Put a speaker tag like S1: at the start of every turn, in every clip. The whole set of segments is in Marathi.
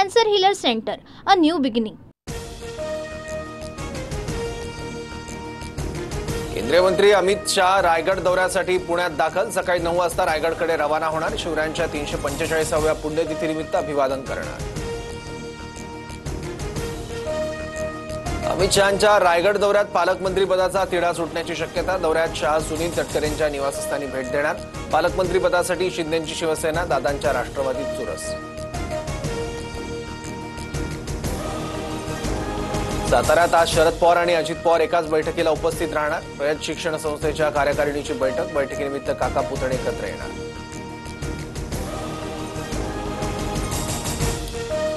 S1: Cancer Healer Center, a new beginning.
S2: केंद्रीय मंत्री अमित शाह रायगड दौऱ्यासाठी पुण्यात दाखल. सकाळी 9 वाजता रायगडकडे रवाना होणार. शिवरायांच्या 345व्या पुण्यतिथीनिमित्त अभिवादन करणार. अमित शहांच्या रायगड दौऱ्यात पालकमंत्रीपदाचा तिढा सुटण्याची शक्यता. दौऱ्यात शाह सुनील तटकरेंच्या निवासस्थानी भेट देणार. पालकमंत्रीपदासाठी शिंदेंची शिवसेना, दादांच्या राष्ट्रवादीत चुरस. साताऱ्यात आज शरद पवार आणि अजित पवार एकाच बैठकीला उपस्थित राहणार. रयत शिक्षण संस्थेच्या कार्यकारिणीची बैठक. बैठकीनिमित्त काका पुतणे एकत्र येणार.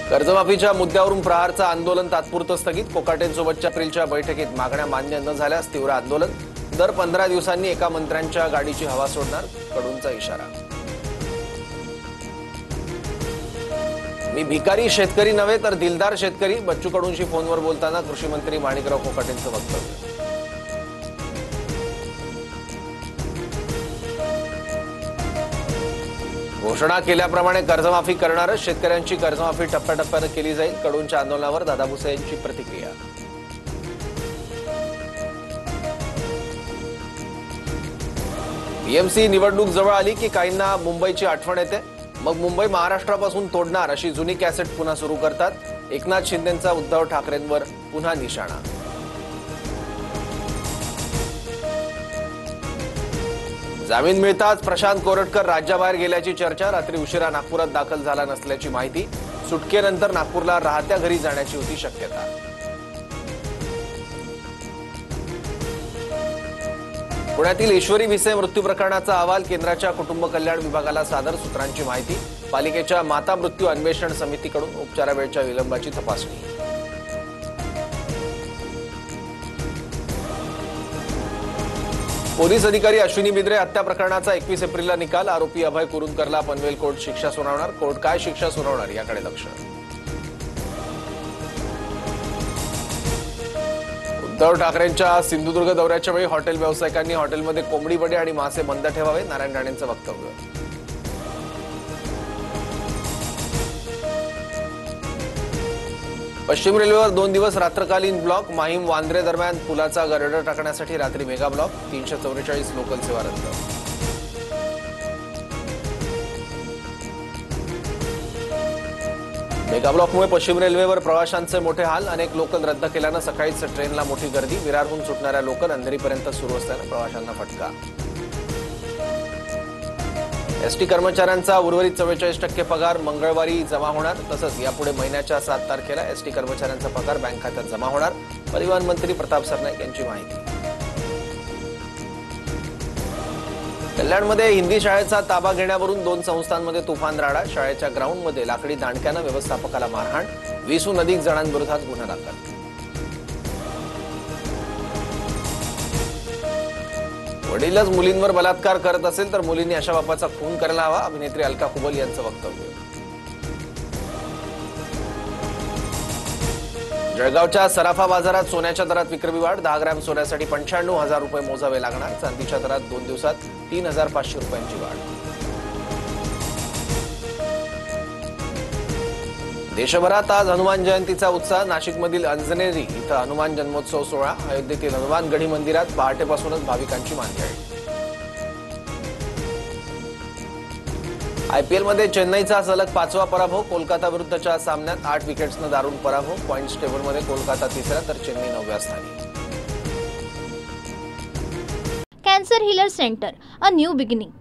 S2: कर्जमाफीच्या मुद्द्यावरून प्रहारचं आंदोलन तात्पुरतं स्थगित. कोकाटेंसोबतच्या एप्रिलच्या बैठकीत मागण्या मान्य न झाल्यास तीव्र आंदोलन. दर 15 दिवसांनी एका मंत्र्यांच्या गाडीची हवा सोडणार, कडूंचा इशारा. मी भिकारी शेतकरी नव्हे तर दिलदार शेतकरी. बच्चू कडूंशी फोनवर बोलताना कृषी मंत्री माणिकराव कोकाटेंचं वक्तव्य. घोषणा केल्याप्रमाणे कर्जमाफी करणारच. शेतकऱ्यांची कर्जमाफी टप्प्याटप्प्यानं केली जाईल. कडूंच्या आंदोलनावर दादा भुसे यांची प्रतिक्रिया. बीएमसी निवडणूक जवळ आली की काहींना मुंबईची आठवण येते. मग मुंबई महाराष्ट्रापासून तोडणार अशी जुनी कॅसेट पुन्हा सुरू करतात. एकनाथ शिंदेंचा उद्धव ठाकरेंवर पुन्हा निशाणा. जामीन मिळताच प्रशांत कोरटकर राज्याबाहेर गेल्याची चर्चा. रात्री उशिरा नागपुरात दाखल झाला नसल्याची माहिती. सुटकेनंतर नागपूरला राहत्या घरी जाण्याची होती शक्यता. पुण्यातील ईश्वरी भिसे मृत्यू प्रकरणाचा अहवाल केंद्राच्या कुटुंब कल्याण विभागाला सादर. सूत्रांची माहिती. पालिकेच्या माता मृत्यू अन्वेषण समितीकडून उपचारावेळच्या विलंबाची तपासणी. पोलीस अधिकारी अश्विनी बिद्रे हत्या प्रकरणाचा 21 एप्रिलला निकाल. आरोपी अभय कुरुंदकरला पनवेल कोर्ट शिक्षा सुनावणार. कोर्ट काय शिक्षा सुनावणार याकडे लक्ष. उद्धव ठाकरेंच्या सिंधुदुर्ग दौऱ्याच्या वेळी हॉटेल व्यावसायिकांनी हॉटेलमध्ये कोंबडी वडे आणि मासे बंद ठेवावे. नारायण राणेंचं वक्तव्य. पश्चिम रेल्वेवर 2 दिवस रात्रकालीन ब्लॉक. माहीम वांद्रे दरम्यान पुलाचा गर्डर टाकण्यासाठी रात्री मेगा ब्लॉक. 344 लोकल सेवा रद्द. मेगा ब्लॉकमुळे पश्चिम रेल्वेवर प्रवाशांचे मोठे हाल. अनेक लोकल रद्द केल्यानं सकाळीच ट्रेनला मोठी गर्दी. विरारहून सुटणाऱ्या लोकल अंधेरीपर्यंत सुरू असल्यानं प्रवाशांना फटका. एसटी कर्मचाऱ्यांचा उर्वरित 44% पगार मंगळवारी जमा होणार. तसंच यापुढे महिन्याच्या 7 तारखेला एसटी कर्मचाऱ्यांचा पगार बँक खात्यात जमा होणार. परिवहन मंत्री प्रताप सरनाईक यांची माहिती. कल्याणमध्ये हिंदी शाळेचा ताबा घेण्यावरून 2 संस्थांमध्ये तुफान राडा. शाळेच्या ग्राउंडमध्ये लाकडी दांडक्यानं व्यवस्थापकाला मारहाण. 20हून अधिक जणांविरोधात गुन्हा दाखल. वडीलच मुलींवर बलात्कार करत असेल तर मुलींनी अशा बापाचा खून करायला हवा. अभिनेत्री अलका कुबल यांचं वक्तव्य. जळगावच्या सराफा बाजारात सोन्याच्या दरात विक्रमी वाढ. 10 ग्रॅम सोन्यासाठी 95,000 रुपये मोजावे लागणार. चांदीच्या दरात 2 दिवसात 3,500 रुपयांची वाढ. देशभरात आज हनुमान जयंतीचा उत्साह. नाशिकमधील अंजनेरी इथं हनुमान जन्मोत्सव सोहळा. अयोध्येतील हनुमान गढी मंदिरात पहाटेपासूनच भाविकांची मांदियाळी. आयपीएलमध्ये चेन्नईचा सलग 5वा पराभव. कोलकाता विरुद्धच्या सामन्यात 8 विकेट्सनं दारुण पराभव. पॉइंट्स टेबलमध्ये कोलकाता 3ऱ्या तर चेन्नई 9व्या स्थानी.
S1: Cancer Healer Center, a new beginning.